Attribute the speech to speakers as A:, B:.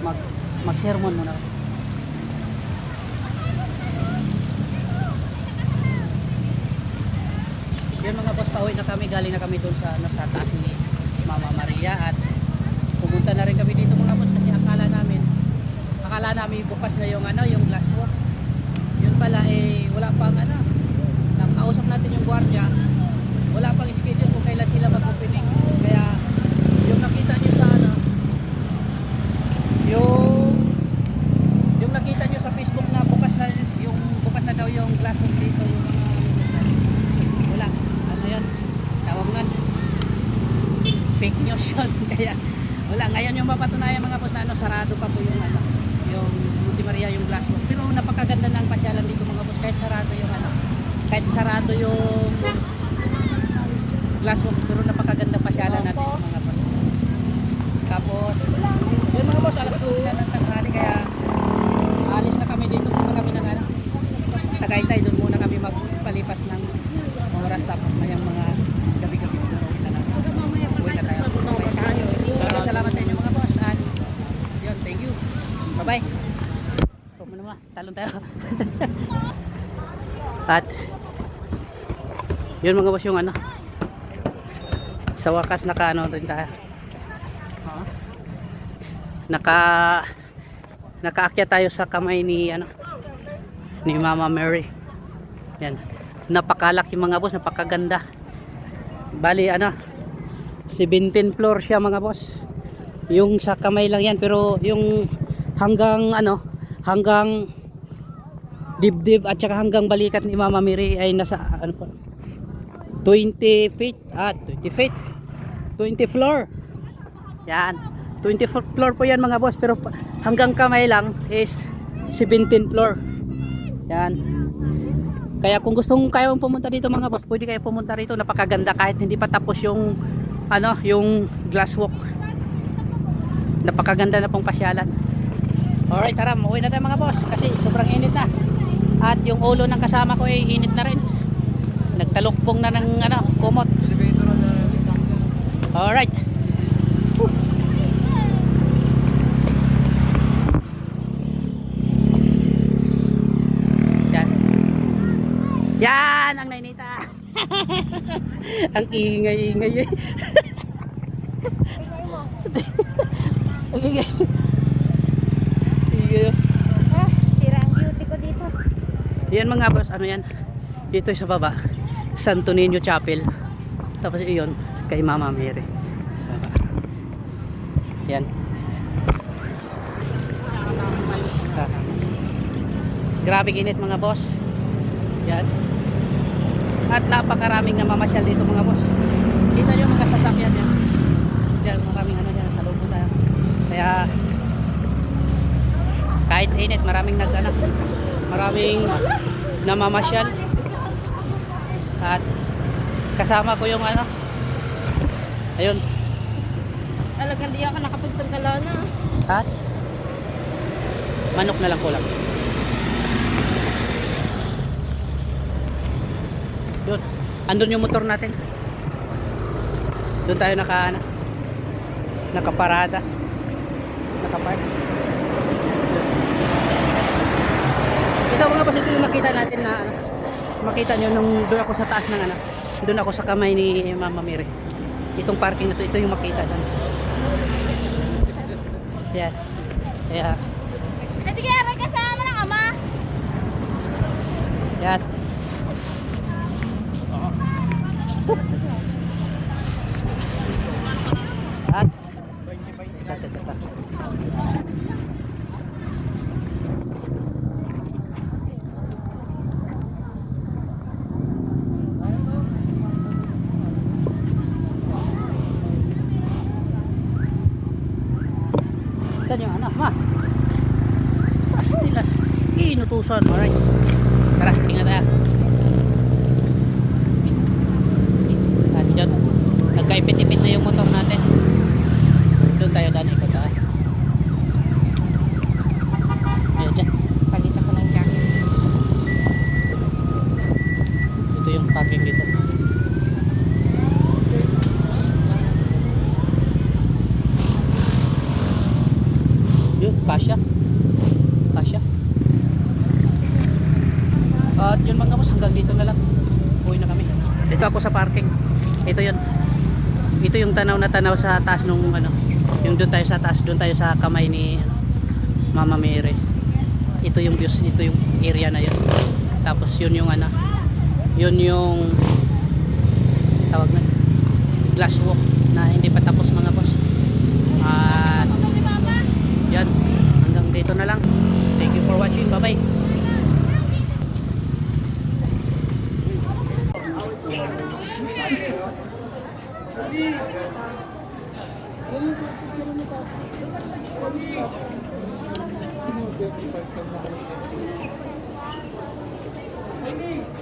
A: mag mag-sermon muna. Yun mga boss, pauwi na kami, galing na kami doon sa ano, sa taas ni Mama Maria at pumunta na rin kami dito mga boss kasi akala namin bukas na yung ano, yung glass walk. Yun pala eh wala pang ano. Nakausap natin yung gwardiya. Wala pang schedule kung kailan sila mag-opening. Kaya yung nakita niyo sa ano, yung nakita niyo sa Facebook na bukas na daw yung glass walk dito, yung mga wala. Ano yun? Tawag nun. Fake news yun. Kaya wala. Ngayon yung mapatunayan mga boss na ano, sarado pa po yung ano, yung Monte Maria, yung glass walk. Pero napakaganda ng pasyalan dito mga boss. Kahit sarado yung ano, kahit sarado yung glass walk, pero napakaganda pasyalan natin mga boss. Tapos yun mga boss, alas 12 na ng tanghali. Kaya alis na kami dito. Muna kami ng ano, Tagaytay. Doon muna kami magpalipas ng oras. Tapos mayang mga gabi-gabi siguro uwi na tayo. Salamat sa inyo mga boss. At yun, thank you. Bye bye. Talon tayo. At yun mga boss, yung ano, sa wakas naka-ano rin tayo. Nakaakyat tayo sa kamay ni ano, ni Mama Mary. Yan. Napakalaki mga boss, napakaganda. Bali ano, 17 floor siya mga boss. Yung sa kamay lang yan, pero yung hanggang ano, hanggang dibdib at saka hanggang balikat ni Mama Mary ay nasa ano pa, 20 feet at 20 feet 20 floor. Yan, 20 floor po yan mga boss, pero hanggang kamay lang is 17 floor. Yan. Kaya kung gustong kayo pumunta dito mga boss, pwede kayo pumunta rito. Napakaganda kahit hindi pa tapos yung ano, yung glass walk. Napakaganda na pong pasyalan. Alright, tara, uuwi na tayo mga boss kasi sobrang init na. At yung ulo ng kasama ko ay init na rin. Nagtalukbong na ng ano, kumot. Alright. Yan. Yan ang nainita. Ang ingay-ingay eh. Ang ingay. Ingay.
B: Sira ang beauty ko dito.
A: Yan mga boss, ano yan? Dito sa baba, Santo Niño Chapel. Tapos iyon kay Mama Mary. Yan. Grabe init mga boss. Yan. At napakaraming namamasyal dito mga boss. Kita nyo mga sasakyan yan. Yan, maraming ano yan, sa loob na. Kaya kahit init, maraming nag-anak. Maraming namamasyal. At kasama ko yung ano, ayun.
B: Talagang di ako nakapagtagala na.
A: At manok na lang kulang. Yun, andun yung motor natin. Doon tayo nakaparada. Nakapark. Ito mga boss, ito yung makita natin na ano, makita nyo nung doon ako sa taas ng ano, doon ako sa kamay ni Mama Mary. Itong parking na to, ito yung makita dyan. Yan. Kaya
B: Hindi kaya may kasama ng ama.
A: yan. At saan yung anak ma? Pastilan. Inutusan. Alright. Tara, tingnan tayo. At yun, nagkaipit-ipit na yung motor natin. Doon tayo, daan ikot tayo. Ayan dyan.
B: Pagita ko ng jacket.
A: Ito yung parking dito. Yun. ako sa parking. Ito yun. Ito yung tanaw na tanaw sa taas nung ano. Yung doon tayo sa taas, doon tayo sa kamay ni Mama Mary. Ito yung views, ito yung area na yun. Tapos yun yung ano. Yun yung tawag na glass walk na hindi pa tapos mga boss. At yan, hanggang dito na lang. Thank you for watching. Bye bye.
C: Ano